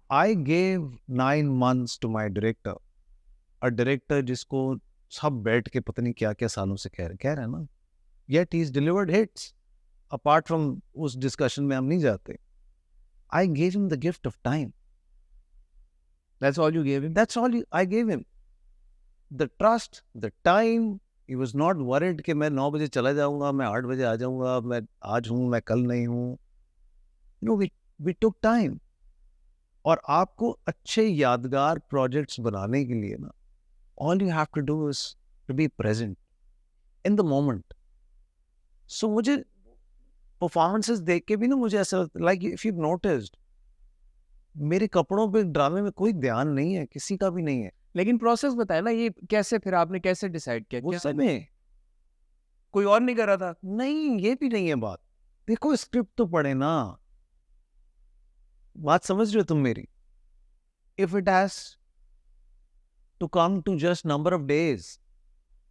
I gave 9 months to my director, a director जिसको सब बैठ के पता नहीं क्या क्या सालों से कह रहे हैं ना, yet he's delivered hits. Apart from उस discussion में हम नहीं जाते. I gave him the gift of time. That's all you gave him? That's all I gave him. The trust, the time. He was not worried कि मैं 9 बजे चला जाऊंगा, मैं 8 बजे आ जाऊंगा, मैं आज हूँ, मैं कल नहीं हूँ. No, we took time. और आपको अच्छे यादगार प्रोजेक्ट्स बनाने के लिए ना, all you have to do is to be present in the moment. So मुझे परफॉर्मेंसेस देख के भी ना मुझे ऐसा लाइक इफ यू नोटिस्ड, मेरे कपड़ों पे ड्रामे में कोई ध्यान नहीं है, किसी का भी नहीं है. लेकिन प्रोसेस बताया ना, ये कैसे फिर आपने कैसे डिसाइड किया? वो समय कोई और नहीं कर रहा था? नहीं, ये भी नहीं है बात. देखो स्क्रिप्ट तो पढ़े ना, बात समझ रहे हो तुम मेरी. If it has to come to just number of days,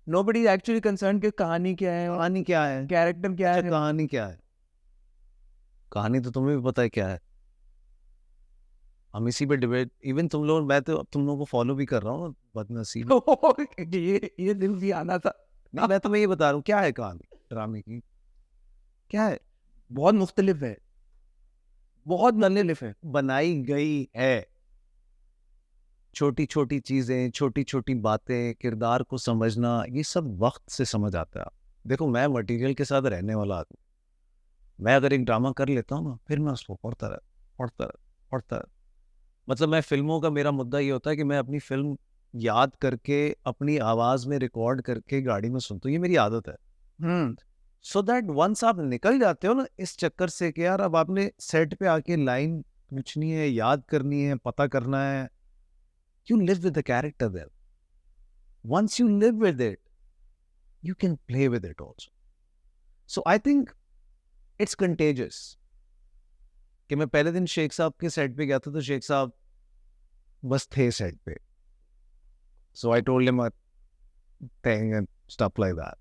nobody actually concern कि कहानी क्या है, कहानी क्या है, कैरेक्टर क्या है. कहानी क्या है, कहानी तो तुम्हें भी पता है क्या है. हम इसी पे डिबेट, इवन तुम लोग, मैं तो तुम लोगों को फॉलो भी कर रहा हूँ, बदनसीब. ये दिन भी आना था. मैं तुम्हें ये बता रहा हूँ क्या है कहानी ड्रामे की, क्या है. बहुत मुख्तलिफ है, बहुत मुख्तलिफ है. बनाई गई है छोटी छोटी चीजें, छोटी छोटी बातें, किरदार को समझना, ये सब वक्त से समझ आता है. देखो मैं मटेरियल के साथ रहने वाला आदमी, मैं अगर एक ड्रामा कर लेता हूँ ना, फिर मैं उसको पढ़ता रह. मतलब मैं फिल्मों का, मेरा मुद्दा ये होता है कि मैं अपनी फिल्म याद करके अपनी आवाज में रिकॉर्ड करके गाड़ी में सुनता हूँ, ये मेरी आदत है. सो दैट वंस आप निकल जाते हो ना इस चक्कर से कि यार अब आपने सेट पे आके लाइन पूछनी है, याद करनी है, पता करना है. You live with the character there. Once you live with it, you can play with it also. So I think it's contagious. कि मैं पहले दिन शेख साहब के सेट पे गया था, तो शेख साहब बस थे सेट पे. So I told him a thing and stuff like that.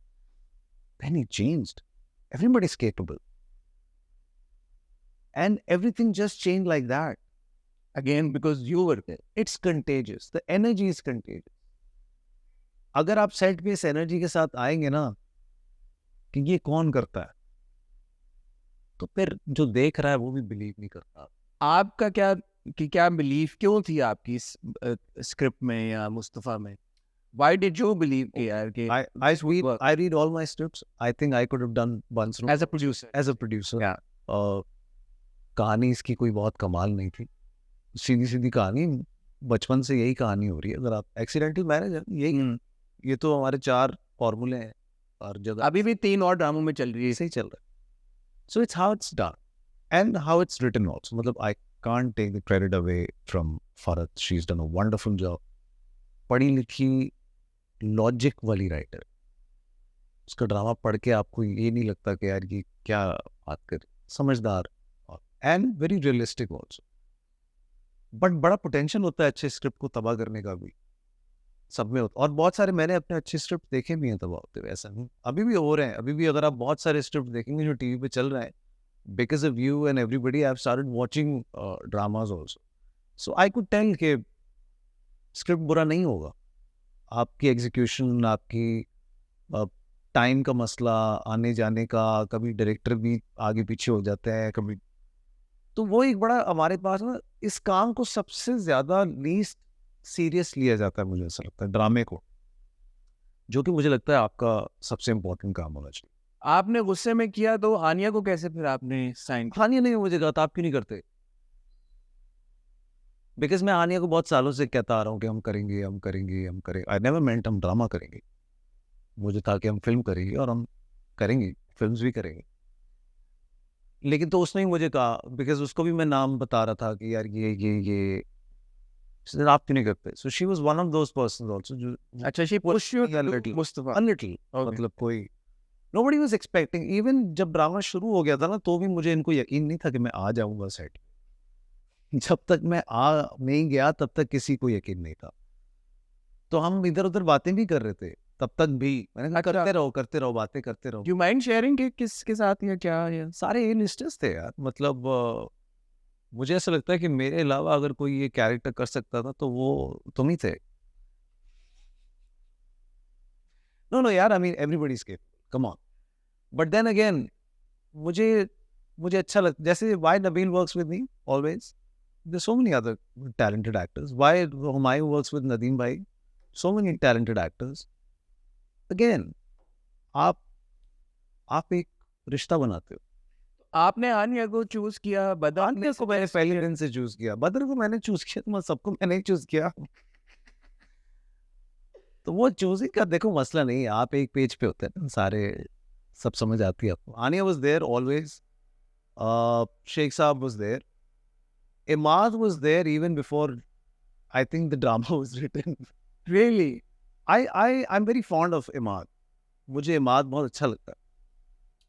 Then he changed. Everybody's capable. And everything just changed like that. Again, because you were there. It's contagious. The energy is contagious. अगर आप set पे इस energy के साथ आएंगे ना कि ये कौन करता है, तो फिर जो देख रहा है वो भी बिलीव नहीं करता. आपका क्या बिलीफ क्यों थी आपकी स्क्रिप्ट में या मुस्तफा में? Why did you believe कि यार कि I read all my scripts. I think I could have done once as a producer. Yeah. कहानी इसकी कोई बहुत कमाल नहीं थी, सीधी कहानी, बचपन से यही कहानी हो रही है. अगर आप एक्सीडेंटल मैरिज है, यही ये तो हमारे 4 फॉर्मूले हैं और जगह अभी भी 3 और ड्रामों में चल रही है, सही चल रहा है. So it's how it's done and how it's written also. मतलब I can't take the credit away from Farhat. She is done a wonderful job. पढ़ी लिखी लॉजिक वाली राइटर. उसका ड्रामा पढ़ के आपको ये नहीं लगता कि यार ये क्या बात कर, समझदार and very realistic also. But बड़ा पोटेंशियल होता है अच्छे स्क्रिप्ट को तबाह करने का भी, सब में होता. और बहुत सारे मैंने अपने अच्छे स्क्रिप्ट देखे भी हैं तबाह होते हुए, ऐसा नहीं, अभी भी हो रहे हैं. अभी भी अगर आप बहुत सारे स्क्रिप्ट देखेंगे जो टीवी पे चल रहे हैं, because of you and everybody I have started watching dramas also. So I could tell कि स्क्रिप्ट बुरा नहीं होगा, आपकी एग्जीक्यूशन, आपकी टाइम का मसला, आने जाने का, कभी डायरेक्टर भी आगे पीछे हो जाते हैं कभी. तो वो एक बड़ा हमारे पास ना, इस काम को सबसे ज्यादा लीस्ट सीरियस लिया जाता है, मुझे ऐसा लगता है, ड्रामे को, जो कि मुझे लगता है आपका सबसे इम्पोर्टेंट काम होना चाहिए. आपने गुस्से में किया तो हानिया को कैसे फिर आपने साइन किया? हानिया ने मुझे कहा था आप क्यों नहीं करते, बिकॉज मैं हानिया को बहुत सालों से कहता आ रहा हूँ कि हम करेंगे. आई नेवर मेंट हम ड्रामा करेंगे. मुझे था कि हम फिल्म करेंगे और हम करेंगे, फिल्म्स भी करेंगे. लेकिन तो उसने ही मुझे कहा, बिकॉज उसको भी मैं नाम बता रहा था कि यार ये आप क्यों नहीं करते. So she was one of those persons also जो, अच्छा, she push you a little. मतलब कोई नोबडी वाज एक्सपेक्टिंग. इवन जब ड्रामा शुरू हो गया था ना, तो भी मुझे इनको यकीन नहीं था कि मैं आ जाऊंगा सेट. जब तक मैं आ नहीं गया तब तक किसी को यकीन नहीं था. तो हम इधर उधर बातें भी कर रहे थे तब तक भी. मैंने कहा करते रहो बातें करते रहो. यू माइंड शेयरिंग कि किसके साथ या क्या? या सारे लिस्टर्स थे यार. मतलब मुझे ऐसा लगता है कि मेरे अलावा अगर कोई ये कैरेक्टर कर सकता था तो वो तुम ही थे। नो नो यार, I mean everybody is capable, come on. But then again मुझे मुझे अच्छा लगता, जैसे why Nabeel works with me always, there so many other talented actors, why Humayun works with Nadeem भाई, so many talented actors. Again आप आप एक रिश्ता बनाते हो। आपने आन्या को चूज किया, बदर आन्या को मैंने पहले दिन से चूज किया, बदर को मैंने चूज किया, तो सबको मैंने ही चूज किया। तो वो चूजिंग का देखो मसला नहीं है, आप एक पेज पे होते हैं ना सारे, सब समझ आती है आपको। Aniya was there always, Sheikh Sahab was there, Imad was there even before I think the drama was written. Really? I am very fond of Imad, मुझे इमाद बहुत अच्छा लगता है।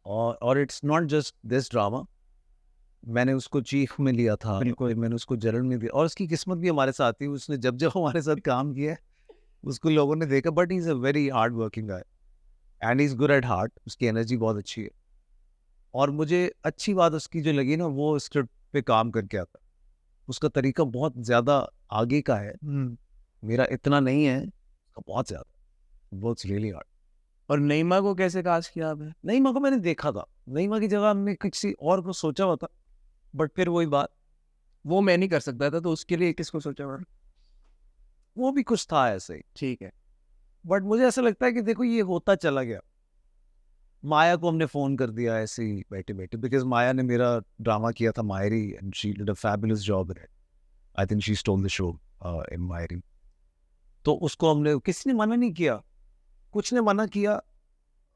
और it's not just this drama, मैंने उसको चीफ में लिया था, बिल्कुल। मैंने उसको जलन में दिया, और उसकी किस्मत भी हमारे साथ थी, उसने जब जब हमारे साथ काम किया है उसको लोगों ने देखा। But he is a very hard working guy and he is good at heart, उसकी एनर्जी बहुत अच्छी है। और मुझे अच्छी बात उसकी जो लगी ना, वो स्क्रिप्ट पे काम करके आता, उसका तरीका बहुत ज़्यादा आगे का है, मेरा इतना नहीं है, उसका बहुत ज़्यादा, वर्क्स रियली हार्ड। और नईमा को कैसे कास्ट किया आपने? नईमा को मैंने देखा था, नईमा की जगह हमने किसी और को सोचा हुआ था, बट फिर वही बात, वो मैं नहीं कर सकता था, तो उसके लिए किसको सोचा हुआ? वो भी कुछ था ऐसे ही। ठीक है। बट मुझे ऐसा लगता है कि देखो ये होता चला गया। माया को हमने फ़ोन कर दिया ऐसे ही बैठे बैठे, बिकॉज माया ने मेरा ड्रामा किया था Mayi Ri, and she did a fabulous job in it. I think she stole the show in Mayi Ri. तो उसको हमने, किसी ने मना नहीं किया, कुछ ने मना किया।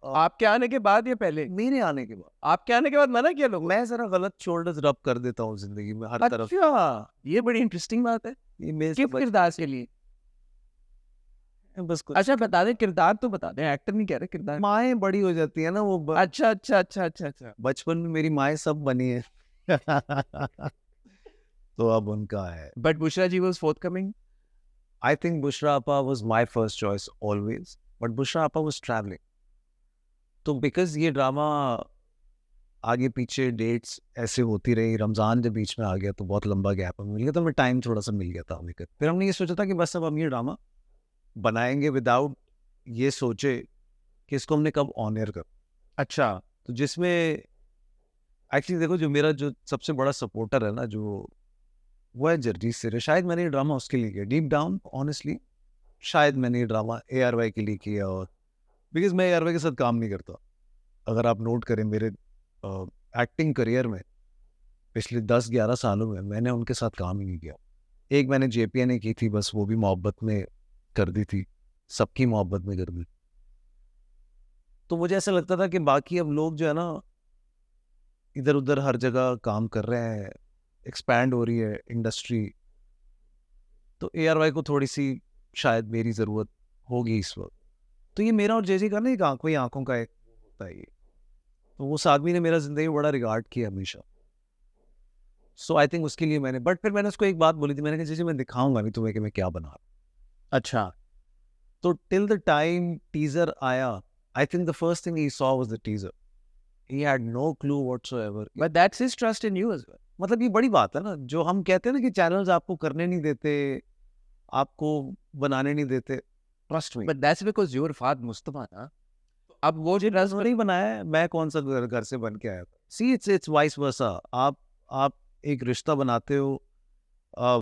आपके आने के बाद या पहले? मेरे आने के बाद आपके आने के बाद मना किया लोगों? मैं जरा गलत शोल्डर्स रब कर देता हूँ जिंदगी में हर तरफ। अच्छा, ये बड़ी इंटरेस्टिंग बात है। ये मेरे किस किरदार के लिए? बस कुछ अच्छा बता दे, किरदार तो बता दे, एक्टर नहीं कह रहे, किरदार। माएँ बड़ी हो जाती है ना, वो अच्छा अच्छा अच्छा अच्छा अच्छा। बचपन में मेरी माएँ सब बनी है। तो अब उनका है। But Bushra ji was forthcoming. I think Bushra Appa was my first choice always, but Bushra Appa was traveling. तो बिकॉज ये ड्रामा आगे पीछे डेट्स ऐसे होती रही, रमज़ान जब बीच में आ गया तो बहुत लंबा गैप हमें मिल गया, तो हमें टाइम थोड़ा सा मिल गया था हमें। फिर हमने ये सोचा था कि बस अब हम ये ड्रामा बनाएंगे विदाउट ये सोचे कि इसको हमने कब ऑन एयर कर। अच्छा। तो जिसमें एक्चुअली देखो, जो मेरा जो सबसे बड़ा सपोर्टर है ना, जो वो है जगजीत सिर। शायद मैंने ये ड्रामा उसके लिए किया, डीप डाउन ऑनेस्टली शायद मैंने ये ड्रामा ARY के लिए किया, और बिकॉज मैं ARY के साथ काम नहीं करता। अगर आप नोट करें मेरे एक्टिंग करियर में पिछले 10-11 सालों में मैंने उनके साथ काम ही नहीं किया। एक मैंने JPNA की थी, बस वो भी मोहब्बत में कर दी थी, सबकी मोहब्बत में कर दी। तो मुझे ऐसा लगता था कि बाकी अब लोग जो है ना इधर उधर हर जगह काम कर रहे हैं, एक्सपैंड हो रही है इंडस्ट्री, तो ARY को थोड़ी सी शायद मेरी ज़रूरत होगी इस वक्त। तो ये मेरा और JJ का ना एक आंखों का एक होता है ये, तो उस आदमी ने मेरा ज़िंदगी में बड़ा रिगार्ड किया हमेशा। सो आई थिंक उसके लिए मैंने, बट फिर मैंने उसको एक बात बोली थी, मैंने कहा JJ मैं दिखाऊंगा नहीं तुम्हें कि मैं क्या बना रहा हूं। अच्छा। तो टिल द टाइम टीजर आया, I think the first thing he saw was the teaser, he had no clue whatsoever. But that's his trust in you as well. मतलब ये बड़ी बात है ना, जो हम कहते हैं ना कि चैनल्स आपको करने नहीं देते, आपको बनाने नहीं देते, trust me. But that's because you are Fahad Mustafa ना। अब वो जो रस नहीं बनाया है, मैं कौन सा घर से बन के आया था। See it's vice versa. आप एक रिश्ता बनाते हो,